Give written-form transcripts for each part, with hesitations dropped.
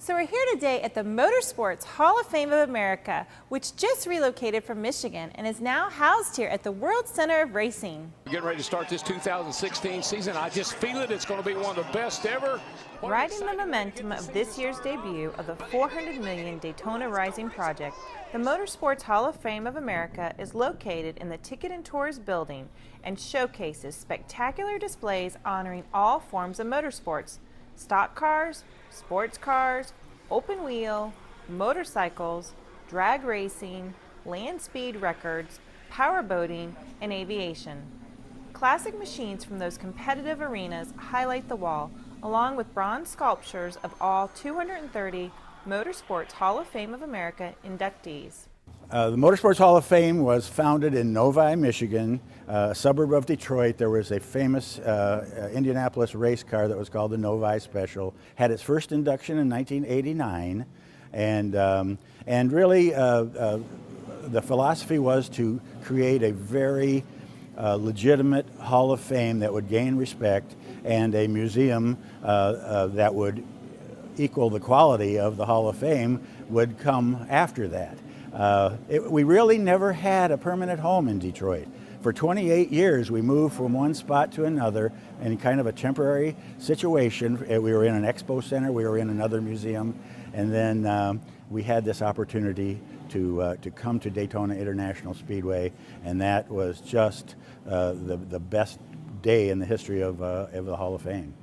So we're here today at the Motorsports Hall of Fame of America, which just relocated from Michigan and is now housed here at the World Center of Racing. We're getting ready to start this 2016 season. I just feel it. It's going to be one of the best ever. Riding the momentum of this year's debut of the $400 million Daytona Rising project, the Motorsports Hall of Fame of America is located in the Ticket and Tours building and showcases spectacular displays honoring all forms of motorsports: stock cars, sports cars, open wheel, motorcycles, drag racing, land speed records, power boating, and aviation. Classic machines from those competitive arenas highlight the wall, along with bronze sculptures of all 230 Motorsports Hall of Fame of America inductees. The Motorsports Hall of Fame was founded in Novi, Michigan, a suburb of Detroit. There was a famous Indianapolis race car that was called the Novi Special. Had its first induction in 1989, and really the philosophy was to create a very legitimate Hall of Fame that would gain respect, and a museum that would equal the quality of the Hall of Fame would come after that. We really never had a permanent home in Detroit. For 28 years, we moved from one spot to another in kind of a temporary situation. We were in an expo center, we were in another museum, and then we had this opportunity to come to Daytona International Speedway, and that was just the best day in the history of the Hall of Fame.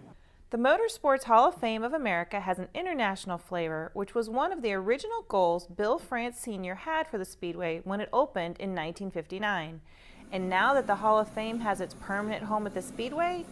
The Motorsports Hall of Fame of America has an international flavor, which was one of the original goals Bill France Sr. had for the Speedway when it opened in 1959. And now that the Hall of Fame has its permanent home at the Speedway,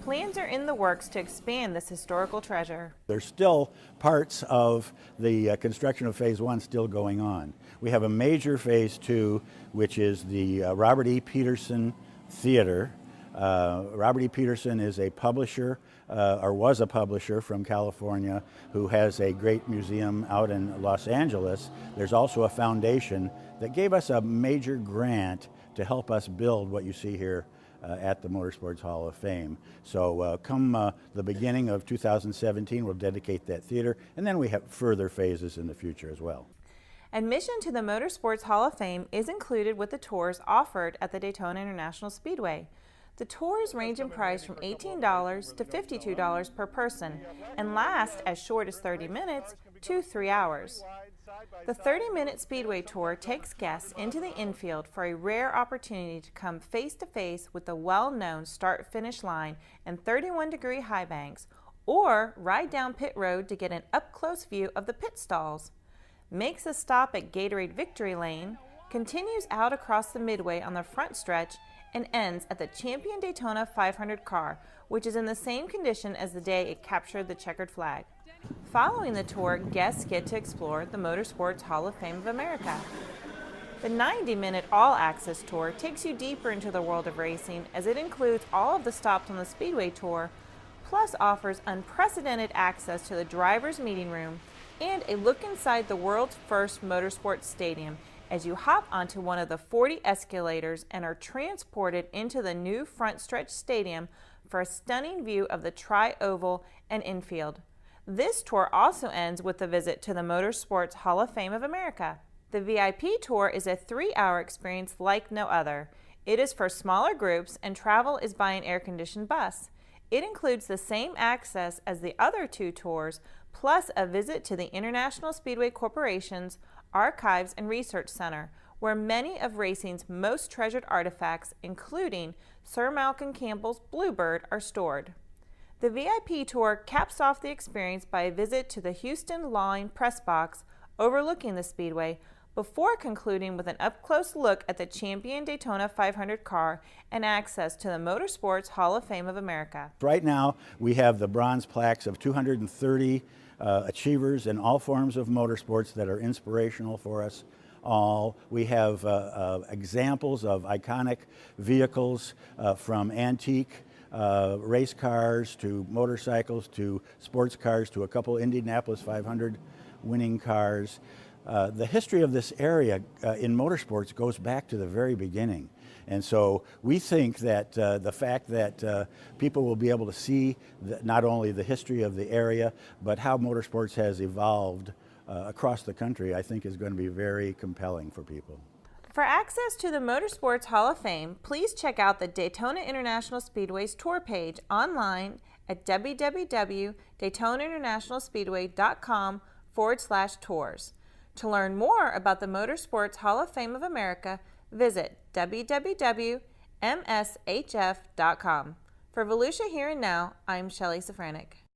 plans are in the works to expand this historical treasure. There's still parts of the construction of Phase 1 still going on. We have a major Phase 2, which is the Robert E. Peterson Theater. Robert E. Peterson is a publisher, or was a publisher from California, who has a great museum out in Los Angeles. There's also a foundation that gave us a major grant to help us build what you see here at the Motorsports Hall of Fame. So come the beginning of 2017, we'll dedicate that theater, and then we have further phases in the future as well. Admission to the Motorsports Hall of Fame is included with the tours offered at the Daytona International Speedway. The tours range in price from $18 to $52 per person and last as short as 30 minutes to 3 hours. The 30-minute Speedway tour takes guests into the infield for a rare opportunity to come face-to-face with the well-known start-finish line and 31-degree high banks, or ride down pit road to get an up-close view of the pit stalls. Makes a stop at Gatorade Victory Lane, continues out across the midway on the front stretch, and ends at the Champion Daytona 500 car, which is in the same condition as the day it captured the checkered flag. Following the tour, guests get to explore the Motorsports Hall of Fame of America. The 90-minute all-access tour takes you deeper into the world of racing, as it includes all of the stops on the Speedway Tour, plus offers unprecedented access to the driver's meeting room and a look inside the world's first motorsports stadium, as you hop onto one of the 40 escalators and are transported into the new front stretch stadium for a stunning view of the tri-oval and infield. This tour also ends with a visit to the Motorsports Hall of Fame of America. The VIP tour is a 3-hour experience like no other. It is for smaller groups and travel is by an air-conditioned bus. It includes the same access as the other 2 tours, plus a visit to the International Speedway Corporation's Archives and Research Center, where many of racing's most treasured artifacts, including Sir Malcolm Campbell's Bluebird, are stored. The VIP tour caps off the experience by a visit to the Houston Line press box overlooking the Speedway, before concluding with an up-close look at the Champion Daytona 500 car and access to the Motorsports Hall of Fame of America. Right now, we have the bronze plaques of 230 achievers in all forms of motorsports that are inspirational for us all. We have examples of iconic vehicles from antique race cars to motorcycles to sports cars to a couple Indianapolis 500 winning cars. The history of this area in motorsports goes back to the very beginning. And so we think that the fact that people will be able to see not only the history of the area, but how motorsports has evolved across the country, I think is going to be very compelling for people. For access to the Motorsports Hall of Fame, please check out the Daytona International Speedway's tour page online at www.daytonainternationalspeedway.com/tours. To learn more about the Motorsports Hall of Fame of America, visit www.mshf.com. For Volusia Here and Now, I'm Shelley Safranek.